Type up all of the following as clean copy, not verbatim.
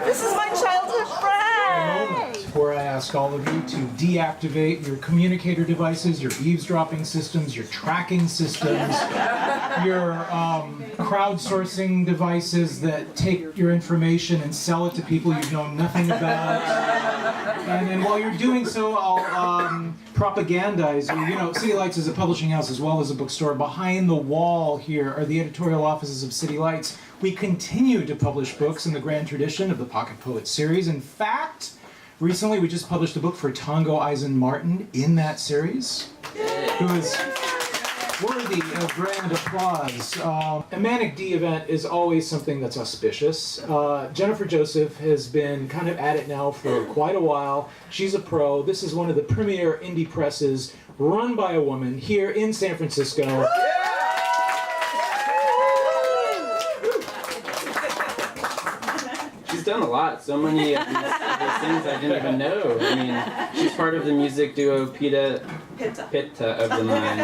This is my childhood friend. Moment where I ask all of you to deactivate your communicator devices, your eavesdropping systems, your tracking systems, your crowdsourcing devices that take your information and sell it to people you know nothing about. And then while you're doing so, I'll propagandize you. You know, City Lights is a publishing house as well as a bookstore. Behind the wall here are the editorial offices of City Lights. We continue to publish books in the grand tradition of the Pocket Poet series. In fact, recently we just published a book for Tongo Eisen Martin in that series, who is worthy of grand applause. A Manic D event is always something that's auspicious. Jennifer Joseph has been kind of at it now for quite a while. She's a pro. This is one of the premier indie presses run by a woman here in San Francisco. She's done a lot. So many of these things I didn't even know. I mean, she's part of the music duo Pitta of the Mind.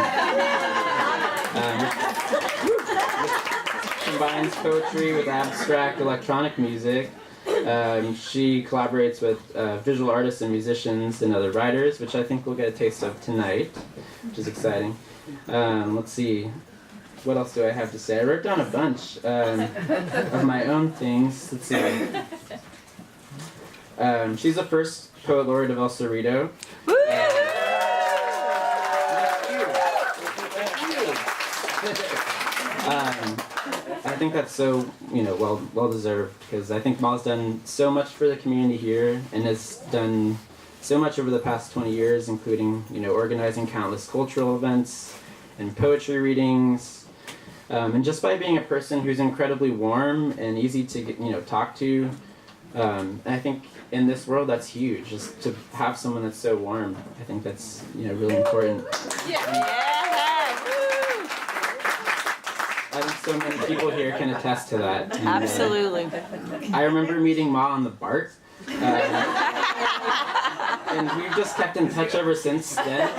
Combines poetry with abstract electronic music. She collaborates with visual artists and musicians and other writers, which I think we'll get a taste of tonight, which is exciting. Let's see. What else do I have to say? I wrote down a bunch of my own things. Let's see. She's the first poet laureate of El Cerrito. I think that's so, well deserved, because I think Maw's done so much for the community here and has done so much over the past 20 years, including, organizing countless cultural events and poetry readings. And just by being a person who's incredibly warm and easy to talk to, I think in this world that's huge. Just to have someone that's so warm, I think that's really important. I think so many people here can attest to that. And, Absolutely. I remember meeting Ma on the BART, and we've just kept in touch ever since then.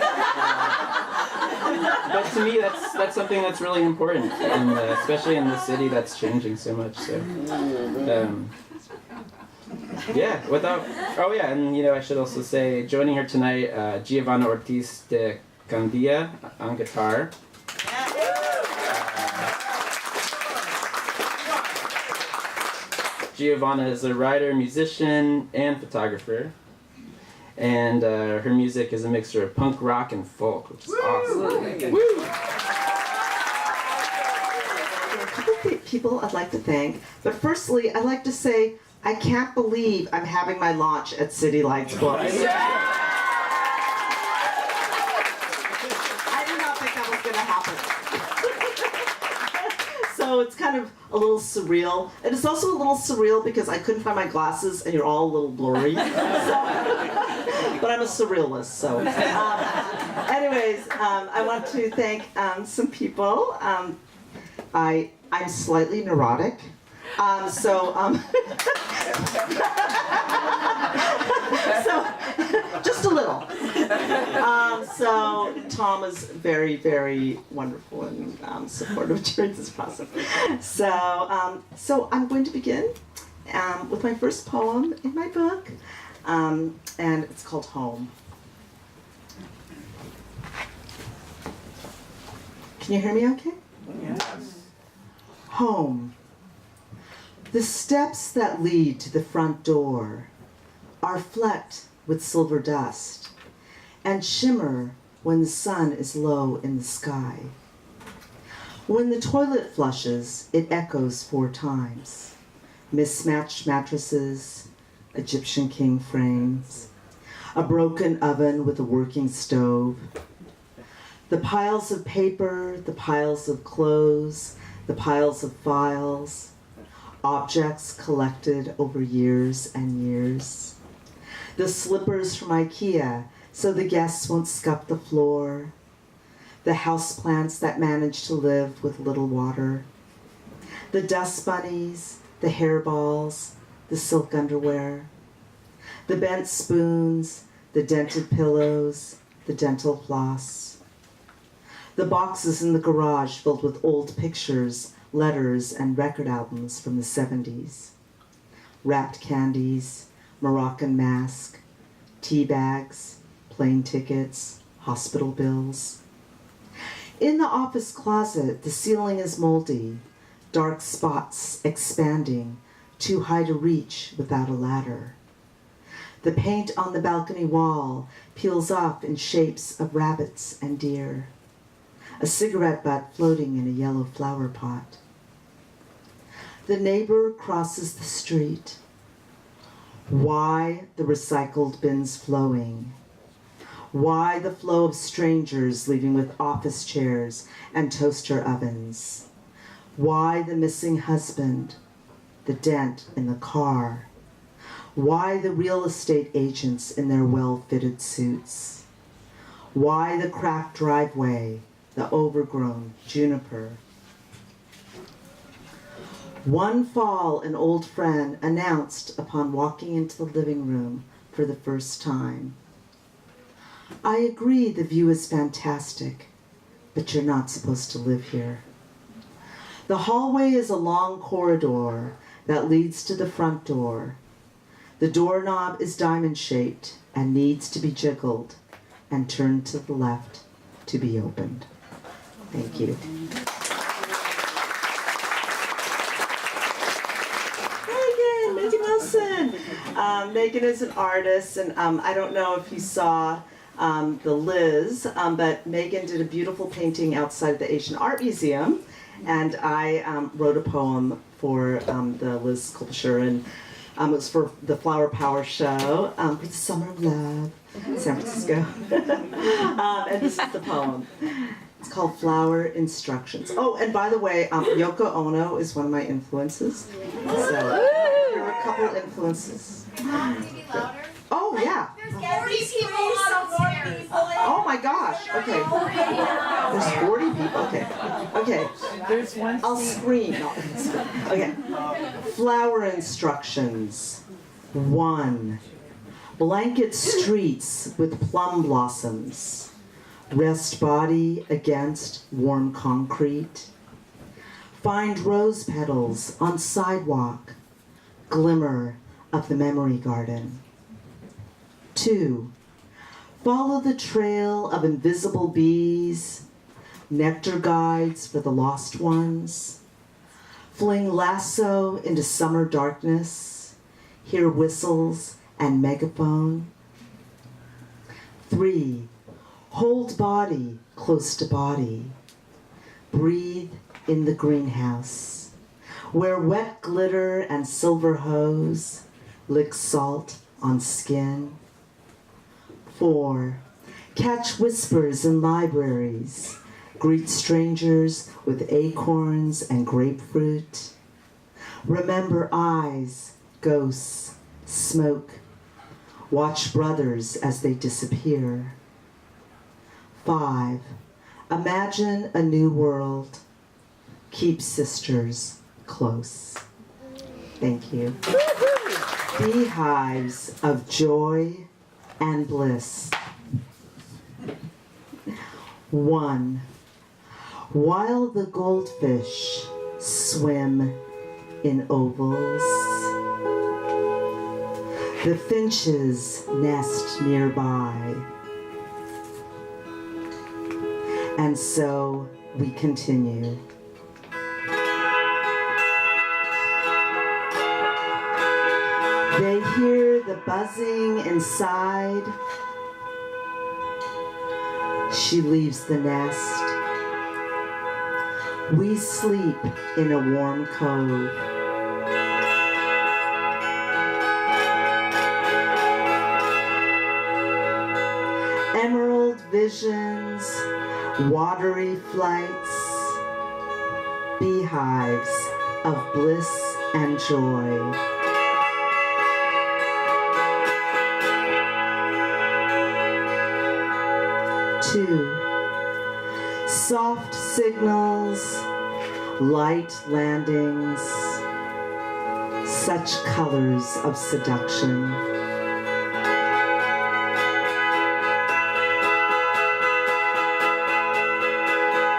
But to me, that's something that's really important, and especially in this city that's changing so much. So, and I should also say, joining her tonight, Giovanna Ortiz de Candia on guitar. Giovanna is a writer, musician, and photographer. And her music is a mixture of punk rock and folk, which is awesome. There are a couple of people I'd like to thank, but firstly, I'd like to say I can't believe I'm having my launch at City Lights Books. I did not think that was going to happen. So it's kind of a little surreal. And it's also a little surreal because I couldn't find my glasses and you're all a little blurry. But I'm a surrealist, so. Anyways, I want to thank some people. I'm slightly neurotic. So just a little. So Tom was very, very wonderful and supportive during this process. So I'm going to begin with my first poem in my book, and it's called Home. Can you hear me okay? Yes. Home. The steps that lead to the front door are flecked with silver dust and shimmer when the sun is low in the sky. When the toilet flushes, it echoes 4 times. Mismatched mattresses, Egyptian king frames, a broken oven with a working stove, the piles of paper, the piles of clothes, the piles of files, objects collected over years and years. The slippers from IKEA so the guests won't scuff the floor. The houseplants that manage to live with little water. The dust bunnies, the hairballs, the silk underwear. The bent spoons, the dented pillows, the dental floss. The boxes in the garage filled with old pictures letters and record albums from the 70s. Wrapped candies, Moroccan mask, tea bags, plane tickets, hospital bills. In the office closet, the ceiling is moldy, dark spots expanding, too high to reach without a ladder. The paint on the balcony wall peels off in shapes of rabbits and deer. A cigarette butt floating in a yellow flower pot. The neighbor crosses the street. Why the recycled bins flowing? Why the flow of strangers leaving with office chairs and toaster ovens? Why the missing husband? The dent in the car? Why the real estate agents in their well-fitted suits? Why the cracked driveway, the overgrown juniper? One fall, an old friend announced upon walking into the living room for the first time, "I agree the view is fantastic, but you're not supposed to live here." The hallway is a long corridor that leads to the front door. The doorknob is diamond-shaped and needs to be jiggled and turned to the left to be opened. Thank you. Megan Wilson. Megan is an artist, and I don't know if you saw the Liz, but Megan did a beautiful painting outside the Asian Art Museum, and I wrote a poem for the Liz sculpture, and it was for the Flower Power Show for the Summer of Love in San Francisco. And this is the poem. It's called Flower Instructions. Oh, and by the way, Yoko Ono is one of my influences. So here are a couple influences. Oh, yeah. There's 40 people upstairs. Oh my gosh. Okay. There's 40 people. Okay. Okay. There's one. I'll scream. No. Okay. Flower instructions. 1. Blanket streets with plum blossoms. Rest body against warm concrete. Find rose petals on sidewalk. Glimmer of the memory garden. 2. Follow the trail of invisible bees, nectar guides for the lost ones. Fling lasso into summer darkness, hear whistles and megaphone. 3. Hold body close to body. Breathe in the greenhouse, where wet glitter and silver hose lick salt on skin. 4. Catch whispers in libraries. Greet strangers with acorns and grapefruit. Remember eyes, ghosts, smoke. Watch brothers as they disappear. 5. Imagine a new world. Keep sisters close. Thank you. Beehives of joy and bliss. 1. While the goldfish swim in ovals, the finches nest nearby, and so we continue. They hear the buzzing inside. She leaves the nest. We sleep in a warm cove. Emerald visions, watery flights, beehives of bliss and joy. 2. Soft signals, light landings, such colors of seduction.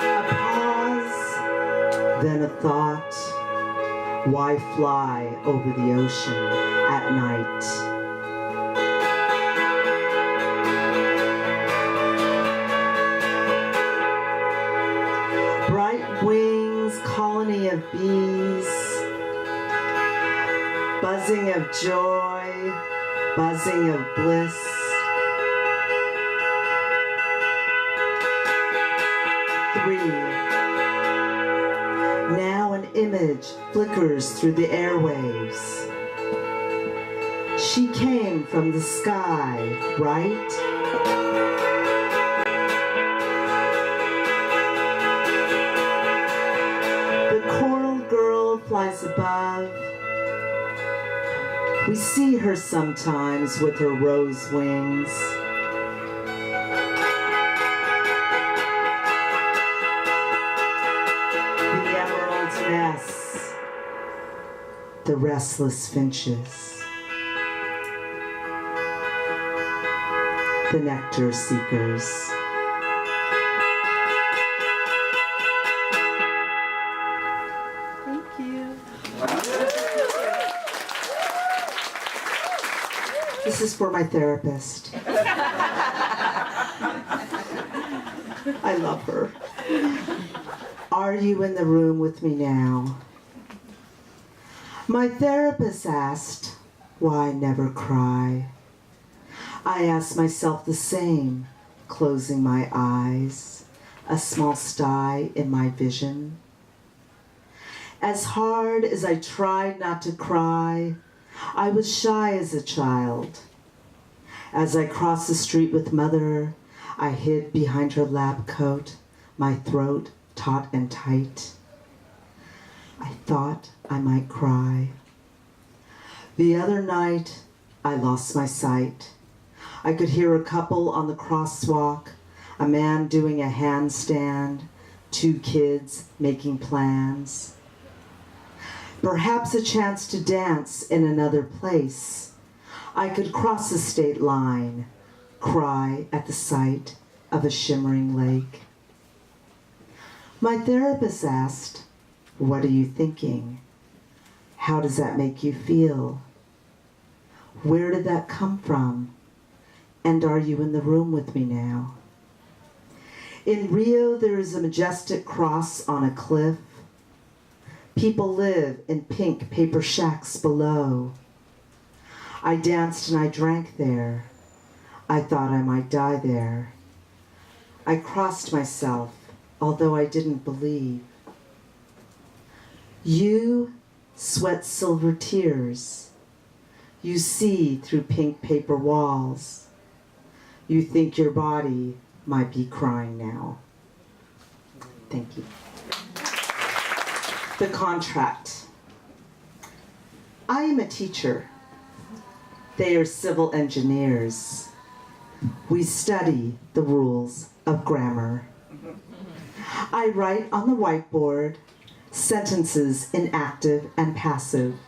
A pause, Then a thought, why fly over the ocean at night? Bright wings, colony of bees, buzzing of joy, buzzing of bliss. Now an image flickers through the airwaves. She came from the sky, right? The coral girl flies above. We see her sometimes with her rose wings. The restless finches, the nectar seekers. Thank you. This is for my therapist. I love her. Are you in the room with me now? My therapist asked why I never cry. I asked myself the same, closing my eyes, a small sty in my vision. As hard as I tried not to cry, I was shy as a child. As I crossed the street with Mother, I hid behind her lab coat, my throat taut and tight. I thought I might cry. The other night, I lost my sight. I could hear a couple on the crosswalk, a man doing a handstand, 2 kids making plans. Perhaps a chance to dance in another place. I could cross the state line, cry at the sight of a shimmering lake. My therapist asked, "What are you thinking? How does that make you feel? Where did that come from? And are you in the room with me now?" In Rio, there is a majestic cross on a cliff. People live in pink paper shacks below. I danced and I drank there. I thought I might die there. I crossed myself, although I didn't believe. You sweat silver tears. You see through pink paper walls. You think your body might be crying now. Thank you. The contract. I am a teacher. They are civil engineers. We study the rules of grammar. I write on the whiteboard sentences in active and passive.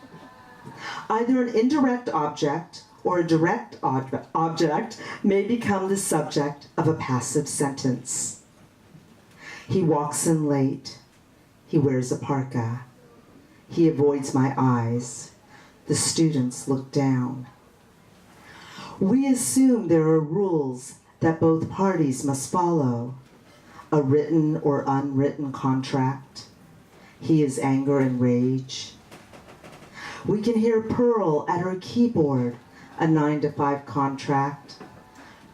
Either an indirect object or a direct object may become the subject of a passive sentence. He walks in late. He wears a parka. He avoids my eyes. The students look down. We assume there are rules that both parties must follow. A written or unwritten contract. He is anger and rage. We can hear Pearl at her keyboard, a 9-to-5 contract.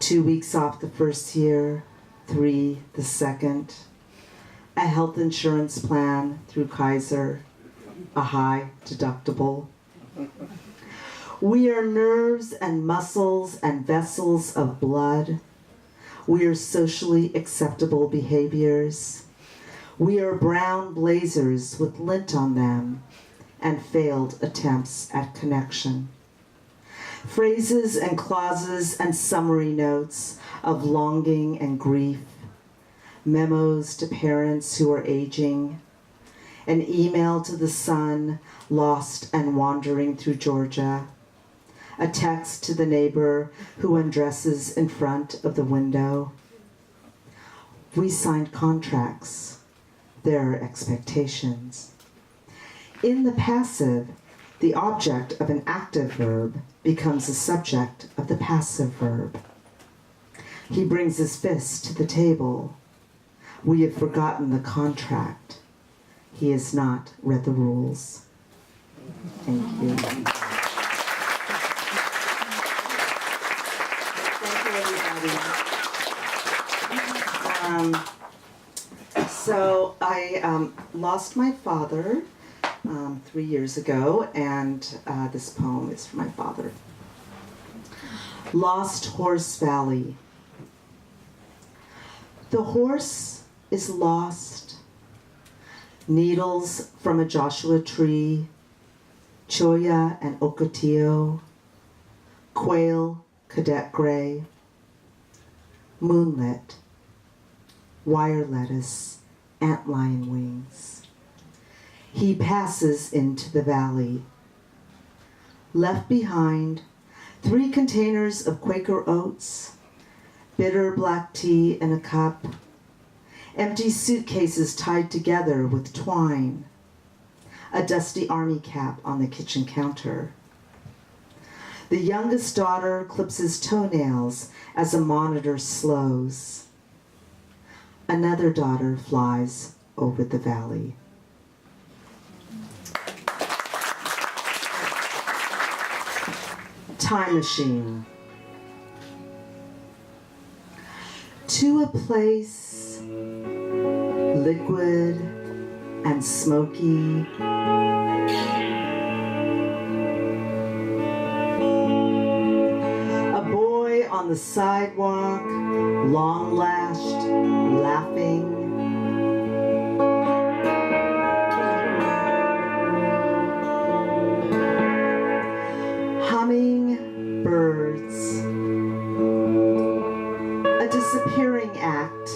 2 weeks off the first year, 3 the second. A health insurance plan through Kaiser, a high deductible. We are nerves and muscles and vessels of blood. We are socially acceptable behaviors. We are brown blazers with lint on them and failed attempts at connection. Phrases and clauses and summary notes of longing and grief. Memos to parents who are aging. An email to the son lost and wandering through Georgia. A text to the neighbor who undresses in front of the window. We signed contracts. their expectations. In the passive, the object of an active verb becomes the subject of the passive verb. He brings his fist to the table. We have forgotten the contract. He has not read the rules. Thank you. Thank you, everybody. So I lost my father 3 years ago, and this poem is for my father. Lost Horse Valley. The horse is lost. Needles from a Joshua tree, cholla and ocotillo, quail, cadet gray, moonlit, wire lettuce, antlion wings. He passes into the valley. Left behind, 3 containers of Quaker oats, bitter black tea in a cup, empty suitcases tied together with twine, a dusty army cap on the kitchen counter. The youngest daughter clips his toenails as a monitor slows. Another daughter flies over the valley. Time machine. To a place liquid and smoky, a boy on the sidewalk, long-lashed, laughing. Humming birds. A disappearing act.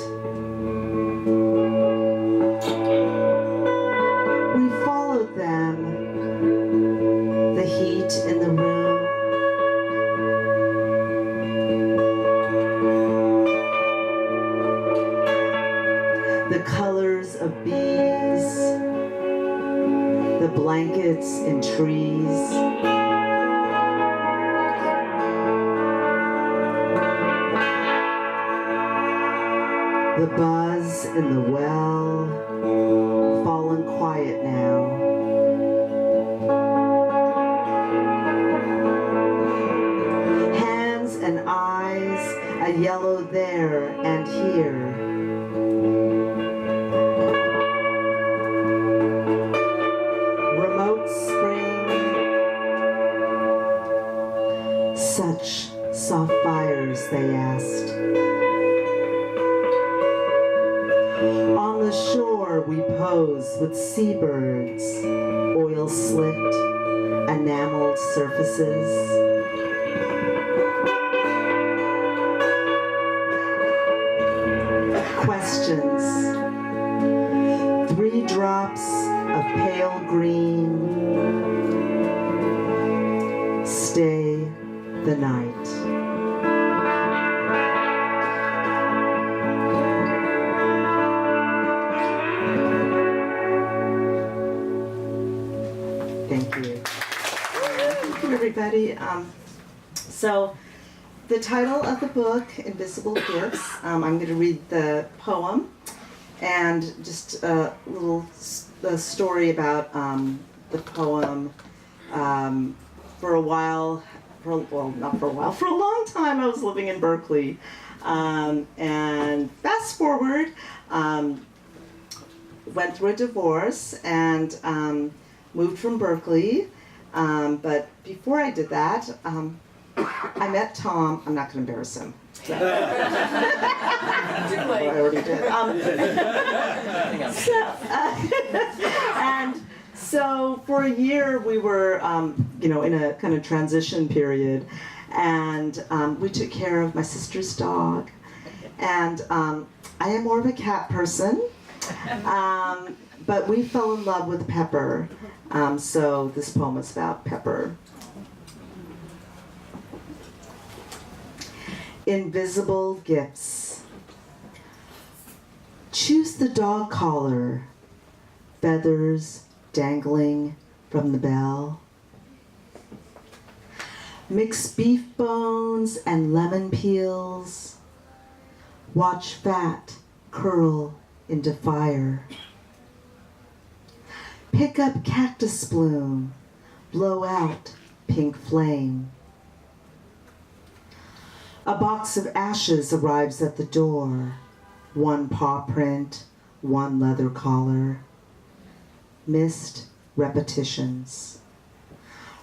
We followed them. The heat in the room. The colors of bees. The blankets in trees. The buzz in the well, fallen quiet now. Hands and eyes, a yellow there and here. Remote spring. Such soft fires, they asked. On the shore we pose with seabirds, oil slicked, enameled surfaces. Questions. 3 drops of pale green. Stay the night. Thank you. Thank you, everybody. So, the title of the book, Invisible Gifts, I'm going to read the poem and just a little story about the poem. For a while, not for a while, for a long time I was living in Berkeley. And fast forward, went through a divorce and moved from Berkeley, but before I did that, I met Tom. I'm not going to embarrass him. So. I already did. So for a year we were, in a kind of transition period, and we took care of my sister's dog, and I am more of a cat person. But we fell in love with Pepper, so this poem is about Pepper. Invisible gifts. Choose the dog collar feathers dangling from the bell. Mix beef bones and lemon peels. Watch fat curl into fire. Pick up cactus bloom, blow out pink flame. A box of ashes arrives at the door. One paw print, one leather collar. Missed repetitions.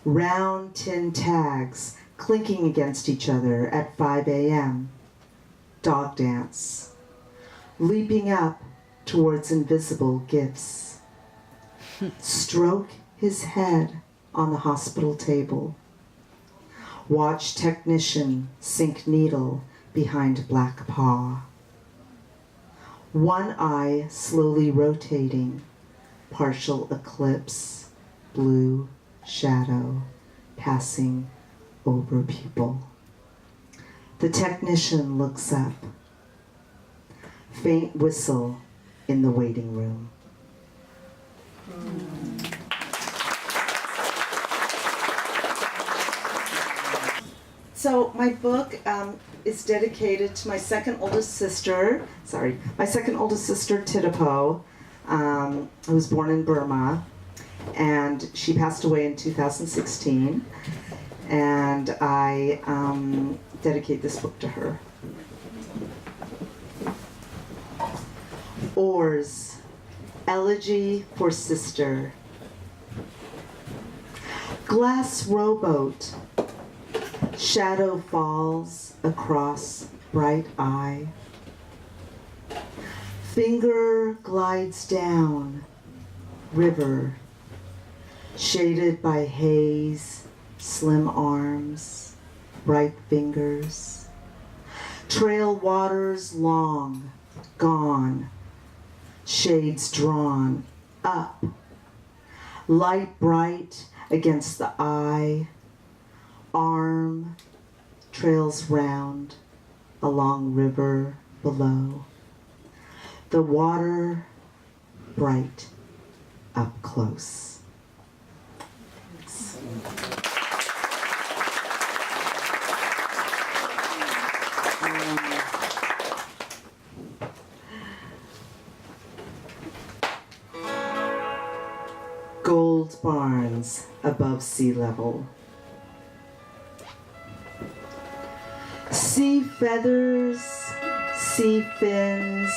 Round tin tags clinking against each other at 5 a.m. Dog dance. Leaping up towards invisible gifts. Stroke his head on the hospital table. Watch technician sink needle behind black paw. One eye slowly rotating, partial eclipse, blue shadow passing over people. The technician looks up. Faint whistle in the waiting room. So my book is dedicated to my second oldest sister, Titipo, who was born in Burma, and she passed away in 2016, and I dedicate this book to her. Oars, Elegy for Sister. Glass rowboat, shadow falls across bright eye. Finger glides down, river, shaded by haze, slim arms, bright fingers. Trail waters long, gone, shades drawn up, light bright against the eye, arm trails round along river below. The water bright up close. Gold barns above sea level. Sea feathers, sea fins,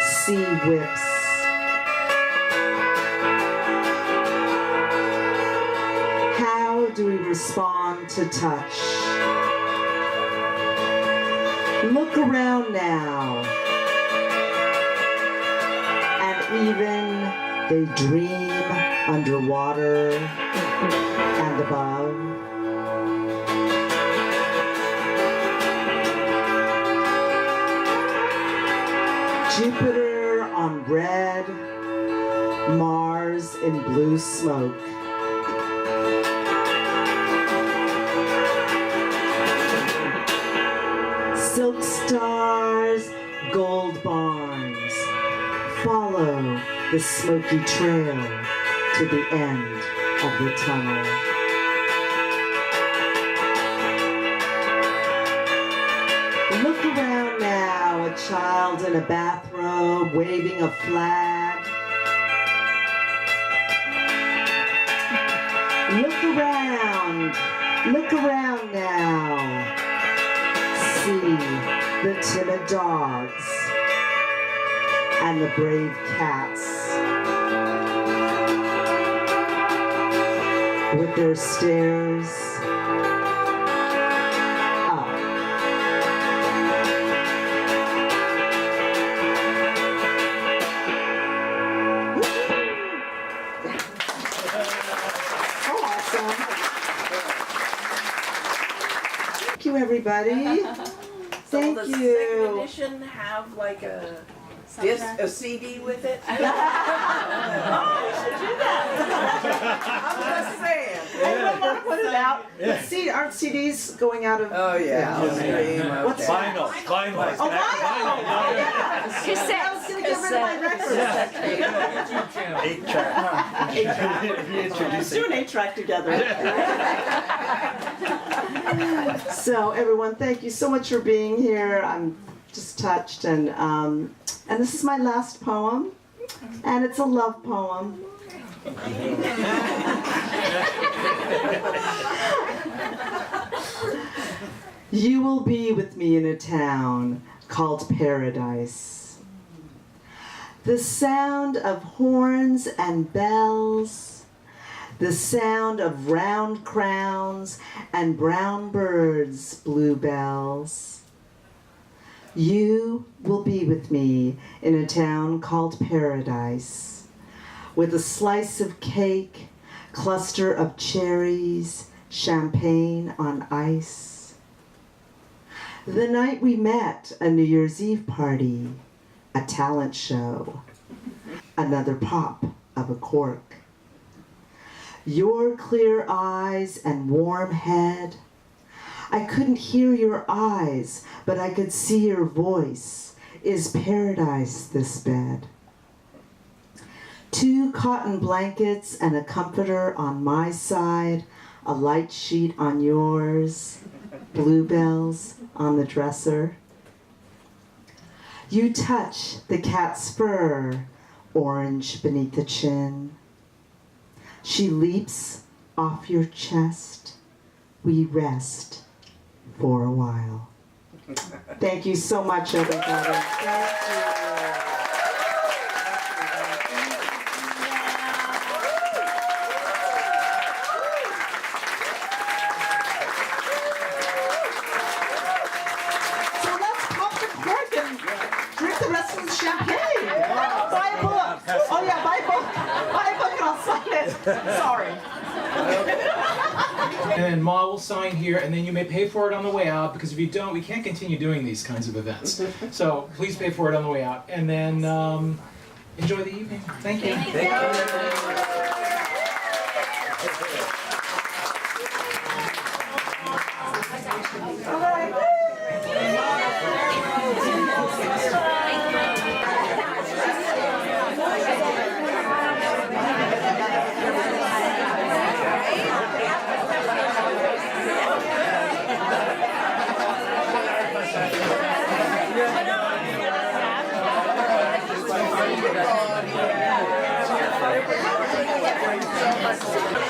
sea whips. How do we respond to touch? Look around now, and even they dream underwater and above. Jupiter on red, Mars in blue smoke. Silk stars, gold barns. Follow the smoky trail to the end of the tunnel. Look around now, a child in a bathrobe waving a flag. Look around now. See the timid dogs and the brave cats with their stares up. So awesome. Thank you, everybody. Thank Does the you. second edition have like a disc, a CD with it? Oh, you should do that. I'm just saying. I want to put it out. But see, aren't CDs going out of? Oh yeah, I'll stream. What's Okay. that? Vinyl. Oh, vinyl! Oh, yeah! Cassette. I was going to get rid one of my records. YouTube channel. 8-track. 8-track. Let's do an 8-track together. So everyone, thank you so much for being here. I'm just touched, and this is my last poem, and it's a love poem. You will be with me in a town called Paradise. The sound of horns and bells, the sound of round crowns and brown birds' bluebells. You will be with me in a town called Paradise, with a slice of cake, cluster of cherries, champagne on ice. The night we met, a New Year's Eve party, a talent show, another pop of a cork. Your clear eyes and warm head. I couldn't hear your eyes, but I could see your voice. Is paradise this bed? 2 cotton blankets and a comforter on my side, a light sheet on yours, bluebells on the dresser. You touch the cat's fur, orange beneath the chin. She leaps off your chest. We rest for a while. Thank you so much, everybody. Thank you. Drink the rest of the champagne. Buy a book. Oh yeah, buy a book. Buy a book and I'll sign it. Sorry. And Ma will sign here, and then you may pay for it on the way out, because if you don't, we can't continue doing these kinds of events. So please pay for it on the way out, and then enjoy the evening. Thank you. Thank you. So much.